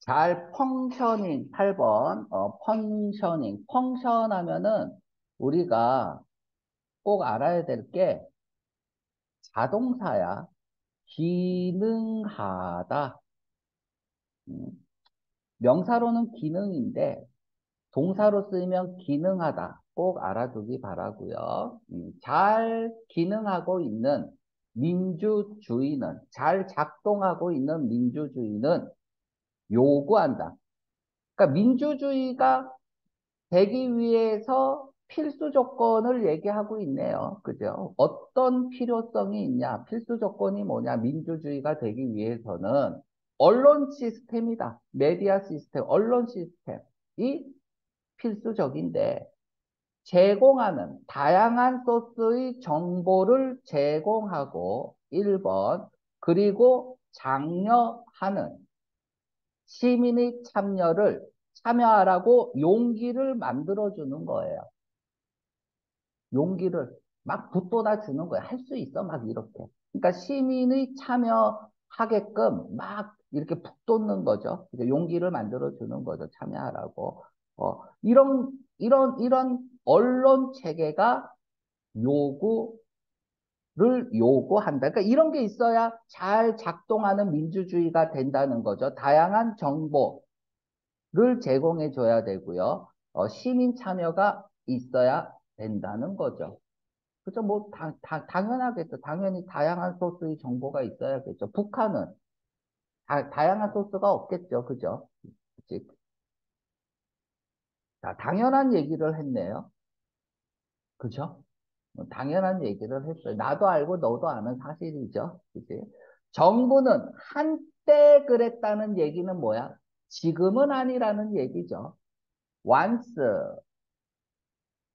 잘 펑셔닝 8번 펑셔닝 펑션 하면은 우리가 꼭 알아야 될 게 자동사야. 기능하다. 음, 명사로는 기능인데 동사로 쓰이면 기능하다. 꼭 알아두기 바라고요. 잘 기능하고 있는 민주주의는 잘 작동하고 있는 민주주의는 요구한다. 그러니까 민주주의가 되기 위해서 필수 조건을 얘기하고 있네요. 그죠? 어떤 필요성이 있냐? 필수 조건이 뭐냐? 민주주의가 되기 위해서는 언론 시스템이다. 메디아 시스템, 언론 시스템이 필수적인데 제공하는 다양한 소스의 정보를 제공하고 1번 그리고 장려하는 시민의 참여하라고 용기를 만들어주는 거예요. 용기를 막 북돋아 주는 거예요. 할 수 있어, 막 이렇게. 그러니까 시민의 참여하게끔 막 이렇게 북돋는 거죠. 그러니까 용기를 만들어 주는 거죠. 참여하라고. 이런 언론 체계가 요구를 요구한다. 그러니까 이런 게 있어야 잘 작동하는 민주주의가 된다는 거죠. 다양한 정보, 를 제공해 줘야 되고요. 시민 참여가 있어야 된다는 거죠. 그죠? 뭐, 당연하겠죠. 당연히 다양한 소스의 정보가 있어야겠죠. 북한은 다양한 소스가 없겠죠. 그죠? 그치? 자, 당연한 얘기를 했네요. 그죠? 당연한 얘기를 했어요. 나도 알고 너도 아는 사실이죠. 그치? 정부는 한때 그랬다는 얘기는 뭐야? 지금은 아니라는 얘기죠. once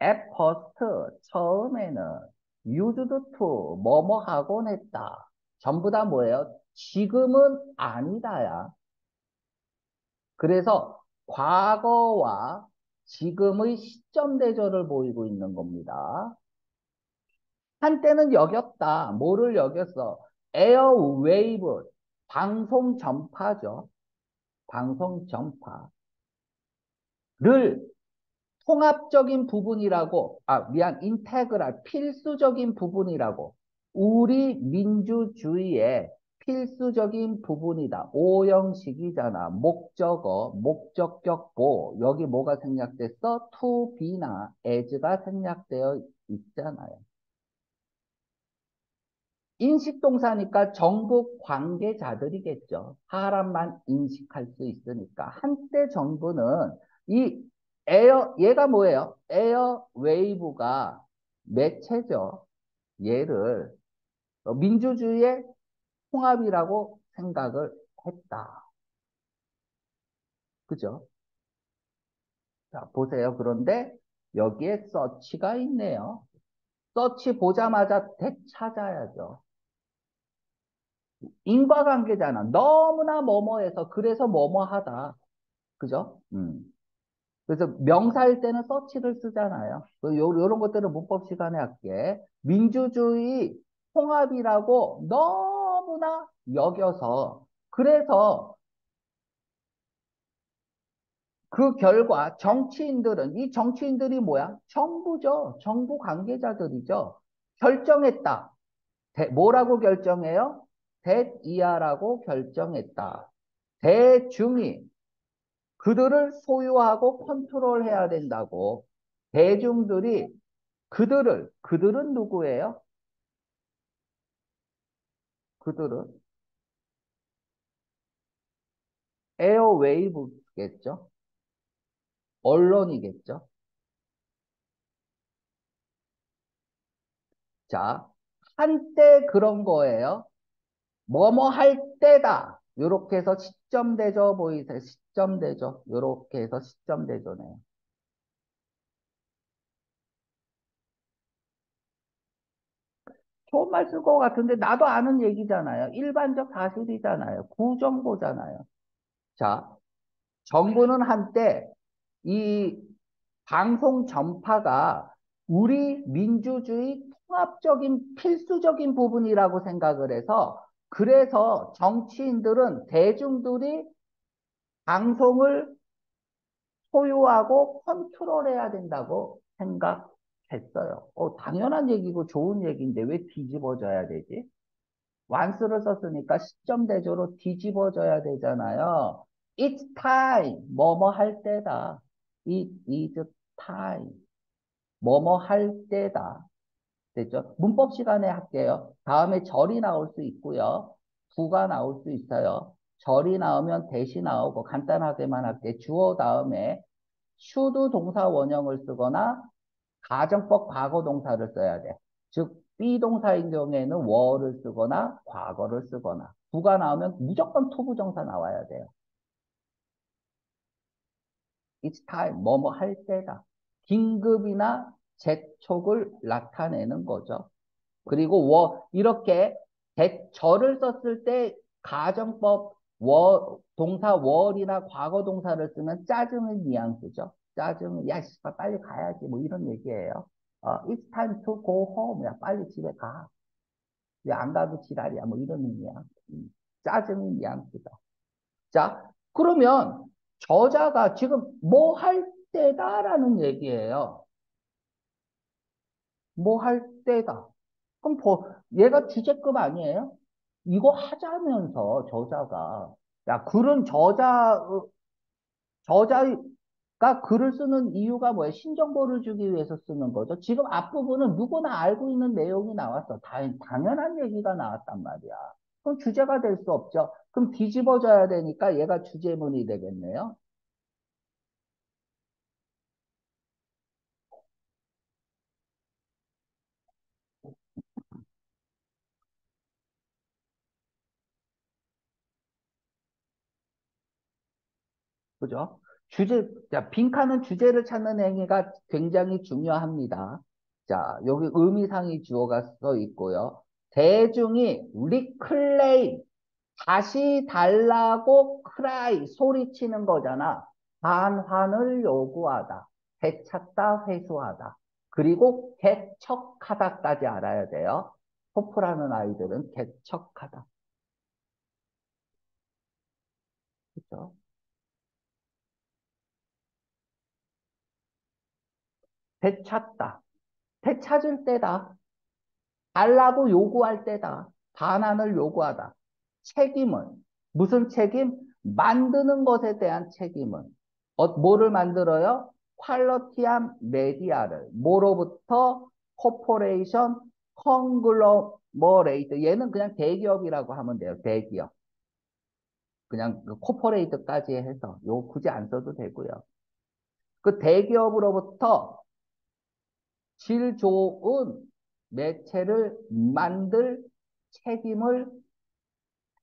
at first 처음에는 used to 뭐뭐 하곤 했다. 전부 다 뭐예요? 지금은 아니다야. 그래서 과거와 지금의 시점 대조를 보이고 있는 겁니다. 한때는 여겼다. 뭐를 여겼어? 에어웨이브, 방송 전파죠. 방송 전파를 통합적인 부분이라고, 인테그랄, 필수적인 부분이라고. 우리 민주주의의 필수적인 부분이다. 오형식이잖아. 목적어, 목적격 보. 여기 뭐가 생략됐어? to be나 as가 생략되어 있잖아요. 인식동사니까 정부 관계자들이겠죠. 사람만 인식할 수 있으니까. 한때 정부는 이 얘가 뭐예요? 에어 웨이브가 매체죠. 얘를 민주주의의 통합이라고 생각을 했다. 그죠? 자, 보세요. 그런데 여기에 서치가 있네요. 서치 보자마자 되찾아야죠. 인과관계잖아. 너무나 뭐뭐해서 그래서 뭐뭐하다. 그죠? 그래서 명사일 때는 서치를 쓰잖아요. 요런 것들은 문법 시간에 할게. 민주주의 통합이라고 너무나 여겨서 그래서 그 결과 정치인들은 이 정치인들이 뭐야? 정부죠. 정부 관계자들이죠. 결정했다. 뭐라고 결정해요? 대이하라고 결정했다. 대중이 그들을 소유하고 컨트롤해야 된다고. 대중들이 그들은 누구예요? 그들은 에어웨이브겠죠? 언론이겠죠? 자, 한때 그런 거예요. 뭐뭐 할 때다. 요렇게 해서 시점대조 보이세요? 시점대조. 요렇게 해서 시점대조네요. 좋은 말 쓸 것 같은데 나도 아는 얘기잖아요. 일반적 사실이잖아요. 구정보잖아요. 자, 정부는 한때 이 방송 전파가 우리 민주주의 통합적인 필수적인 부분이라고 생각을 해서 그래서 정치인들은 대중들이 방송을 소유하고 컨트롤해야 된다고 생각했어요. 당연한 얘기고 좋은 얘기인데 왜 뒤집어져야 되지? 완수를 썼으니까 시점 대조로 뒤집어져야 되잖아요. It's time. 뭐뭐 할 때다. It is time. 뭐뭐 할 때다. 됐죠? 문법 시간에 할게요. 다음에 절이 나올 수 있고요. 부가 나올 수 있어요. 절이 나오면 대시 나오고 간단하게만 할게. 주어 다음에 should 동사 원형을 쓰거나 가정법 과거 동사를 써야 돼. 즉 비동사인 경우에는 were를 쓰거나 과거를 쓰거나 부가 나오면 무조건 투부정사 나와야 돼요. It's time. 뭐뭐 할 때다. 긴급이나 재촉을 나타내는 거죠. 그리고 이렇게 절을 썼을 때 가정법 동사 월이나 과거 동사를 쓰면 짜증의 뉘앙스죠. 짜증, 야, 씨발, 빨리 가야지. 뭐 이런 얘기예요. It's time to go home. 야, 빨리 집에 가. 왜 안 가도 지랄이야. 뭐 이런 의미야. 짜증의 뉘앙스다. 자, 그러면 저자가 지금 뭐 할 때다라는 얘기예요. 뭐 할 때다. 그럼 얘가 주제급 아니에요? 이거 하자면서 저자가 야 글은 저자가 글을 쓰는 이유가 뭐예요? 신정보를 주기 위해서 쓰는 거죠. 지금 앞부분은 누구나 알고 있는 내용이 나왔어. 당연한 얘기가 나왔단 말이야. 그럼 주제가 될 수 없죠. 그럼 뒤집어져야 되니까 얘가 주제문이 되겠네요. 그죠? 자, 빈칸은 주제를 찾는 행위가 굉장히 중요합니다. 자, 여기 의미상의 주어가 써 있고요. 대중이 리클레임, 다시 달라고 크라이, 소리치는 거잖아. 반환을 요구하다, 되찾다, 회수하다. 그리고 개척하다까지 알아야 돼요. 호프라는 아이들은 개척하다. 그죠? 되찾다. 되찾을 때다. 달라고 요구할 때다. 반환을 요구하다. 책임은 무슨 책임? 만드는 것에 대한 책임은 뭐를 만들어요? 퀄러티암 메디아를 뭐로부터 코퍼레이션 컨글로머레이트 얘는 그냥 대기업이라고 하면 돼요. 대기업. 그냥 그 코퍼레이트까지 해서 요 굳이 안 써도 되고요. 그 대기업으로부터 질 좋은 매체를 만들 책임을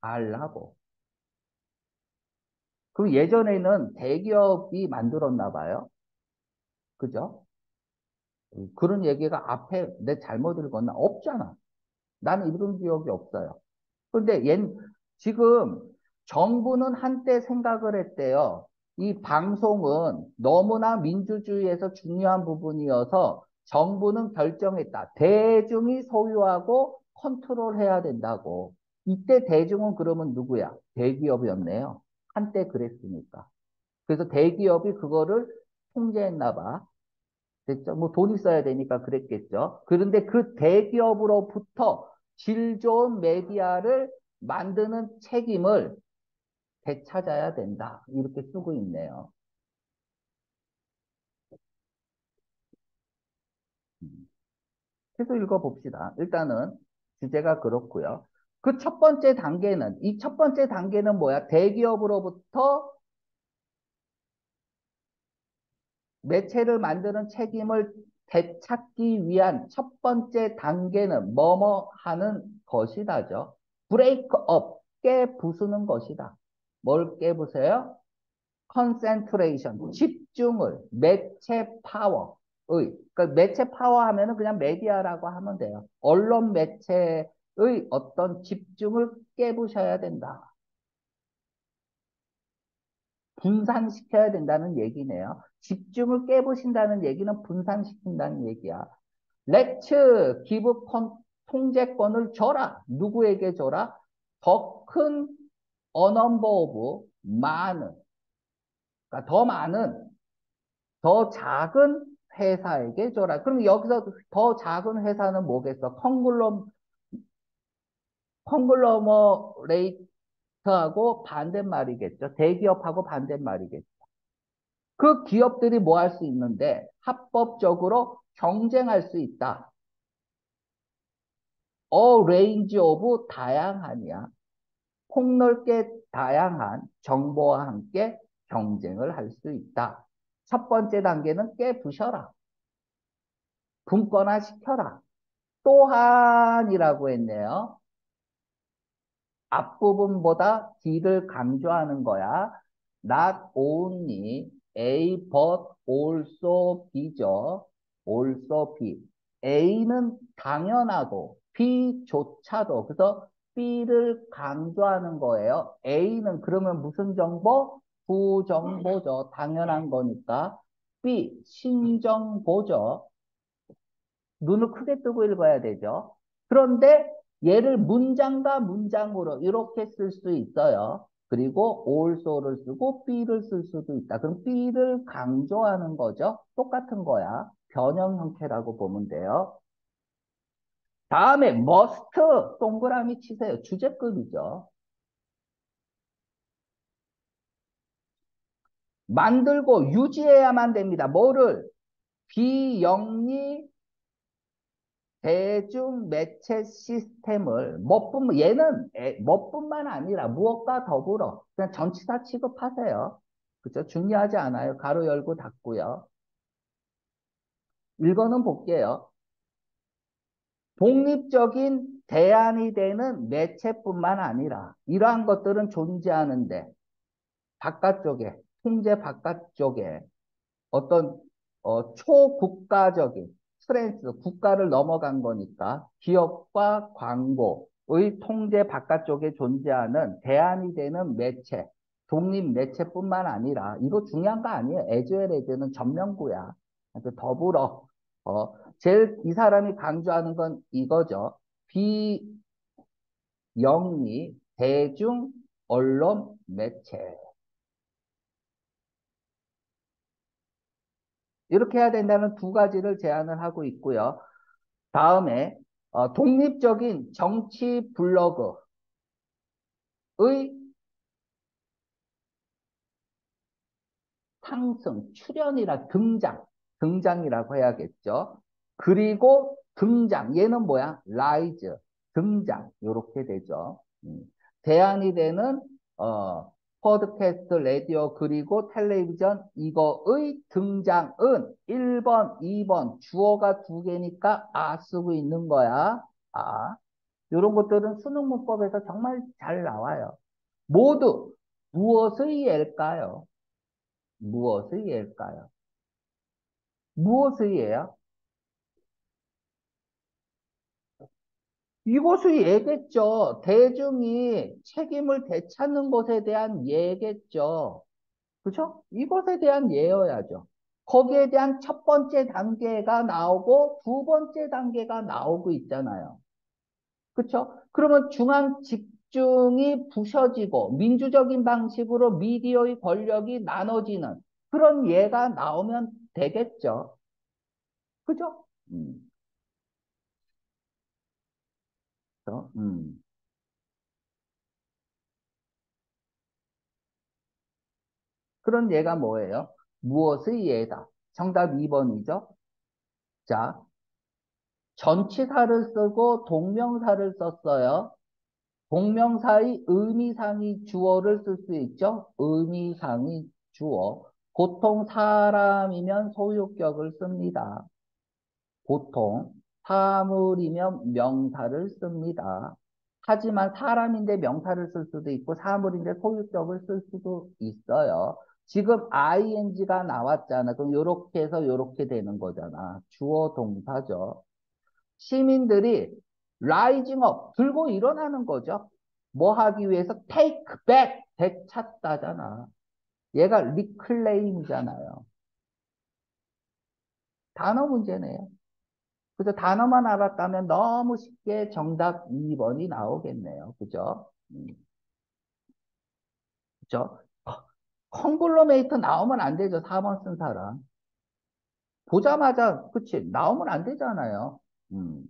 달라고. 그 예전에는 대기업이 만들었나 봐요. 그죠? 그런 얘기가 앞에 내 잘못 읽었나? 없잖아. 나는 읽은 기억이 없어요. 근데 지금 정부는 한때 생각을 했대요. 이 방송은 너무나 민주주의에서 중요한 부분이어서 정부는 결정했다. 대중이 소유하고 컨트롤해야 된다고. 이때 대중은 그러면 누구야? 대기업이었네요. 한때 그랬으니까. 그래서 대기업이 그거를 통제했나 봐. 됐죠? 뭐 돈 있어야 되니까 그랬겠죠. 그런데 그 대기업으로부터 질 좋은 메디아를 만드는 책임을 되찾아야 된다. 이렇게 쓰고 있네요. 계속 읽어봅시다. 일단은 주제가 그렇고요. 그 첫 번째 단계는, 이 첫 번째 단계는 뭐야? 대기업으로부터 매체를 만드는 책임을 되찾기 위한 첫 번째 단계는 뭐뭐 하는 것이다죠. break up, 깨부수는 것이다. 뭘 깨부세요? concentration, 집중을, 매체 파워의, 그러니까 매체 파워 하면은 그냥 메디아라고 하면 돼요. 언론 매체의 어떤 집중을 깨부셔야 된다. 분산시켜야 된다는 얘기네요. 집중을 깨부신다는 얘기는 분산시킨다는 얘기야. 렉츠 기브 통제권을 줘라. 누구에게 줘라? 더 큰 어넘버 오브 많은 그러니까 더 많은, 더 작은 회사에게 줘라. 그럼 여기서 더 작은 회사는 뭐겠어? 컨글로머레이트하고 반대말이겠죠. 대기업하고 반대말이겠죠. 그 기업들이 뭐 할 수 있는데 합법적으로 경쟁할 수 있다. range of 다양한이야. 폭넓게 다양한 정보와 함께 경쟁을 할 수 있다. 첫 번째 단계는 깨부셔라. 분권화 시켜라. 또한이라고 했네요. 앞부분보다 D를 강조하는 거야. Not only A but also B죠. also B. A는 당연하고 B조차도. 그래서 B를 강조하는 거예요. A는 그러면 무슨 정보? 부정보죠. 당연한 거니까. B, 신정보죠. 눈을 크게 뜨고 읽어야 되죠. 그런데 얘를 문장과 문장으로 이렇게 쓸 수 있어요. 그리고 also를 쓰고 be를 쓸 수도 있다. 그럼 be를 강조하는 거죠. 똑같은 거야. 변형 형태라고 보면 돼요. 다음에 must 동그라미 치세요. 주제급이죠. 만들고 유지해야만 됩니다. 뭐를? 비영리 대중 매체 시스템을 얘는 뭐뿐만 아니라 무엇과 더불어 그냥 전치사 취급하세요. 그죠? 중요하지 않아요. 가로 열고 닫고요. 읽어는 볼게요. 독립적인 대안이 되는 매체뿐만 아니라 이러한 것들은 존재하는데 바깥쪽에 통제 바깥쪽에 어떤 초국가적인 스트레스, 국가를 넘어간 거니까 기업과 광고의 통제 바깥쪽에 존재하는 대안이 되는 매체, 독립 매체뿐만 아니라 이거 중요한 거 아니에요. 에즈웰에즈는 전명구야. 그래서 더불어 제일 이 사람이 강조하는 건 이거죠. 비영리 대중 언론 매체. 이렇게 해야 된다는 두 가지를 제안을 하고 있고요. 다음에 독립적인 정치 블로그의 상승, 출연이라 등장이라고 해야겠죠. 그리고 등장, 얘는 뭐야? 라이즈, 등장, 이렇게 되죠. 대안이 되는 팟캐스트, 라디오, 그리고 텔레비전 이거의 등장은 1번, 2번 주어가 두 개니까 쓰고 있는 거야. 이런 것들은 수능 문법에서 정말 잘 나와요. 모두 무엇의 예일까요? 무엇의 예일까요? 무엇의 예요? 이것의 예겠죠. 대중이 책임을 되찾는 것에 대한 예겠죠. 그죠? 이것에 대한 예여야죠. 거기에 대한 첫 번째 단계가 나오고 두 번째 단계가 나오고 있잖아요. 그쵸? 그러면 중앙 집중이 부셔지고 민주적인 방식으로 미디어의 권력이 나눠지는 그런 예가 나오면 되겠죠. 그죠? 그죠? 그런 예가 뭐예요? 무엇의 예다? 정답 2번이죠. 자, 전치사를 쓰고 동명사를 썼어요. 동명사의 의미상의 주어를 쓸 수 있죠. 의미상의 주어. 보통 사람이면 소유격을 씁니다. 보통 사물이면 명사를 씁니다. 하지만 사람인데 명사를 쓸 수도 있고 사물인데 소유격을 쓸 수도 있어요. 지금 ing가 나왔잖아. 그럼 요렇게 해서 요렇게 되는 거잖아. 주어 동사죠. 시민들이 rising up, 들고 일어나는 거죠. 뭐 하기 위해서 take back, 되찾다잖아. 얘가 reclaim이잖아요. 단어 문제네요. 그래서 단어만 알았다면 너무 쉽게 정답 2번이 나오겠네요. 그죠? 그죠? 컨글로메이터 나오면 안 되죠. 4번 쓴 사람. 보자마자, 그치, 나오면 안 되잖아요. 음.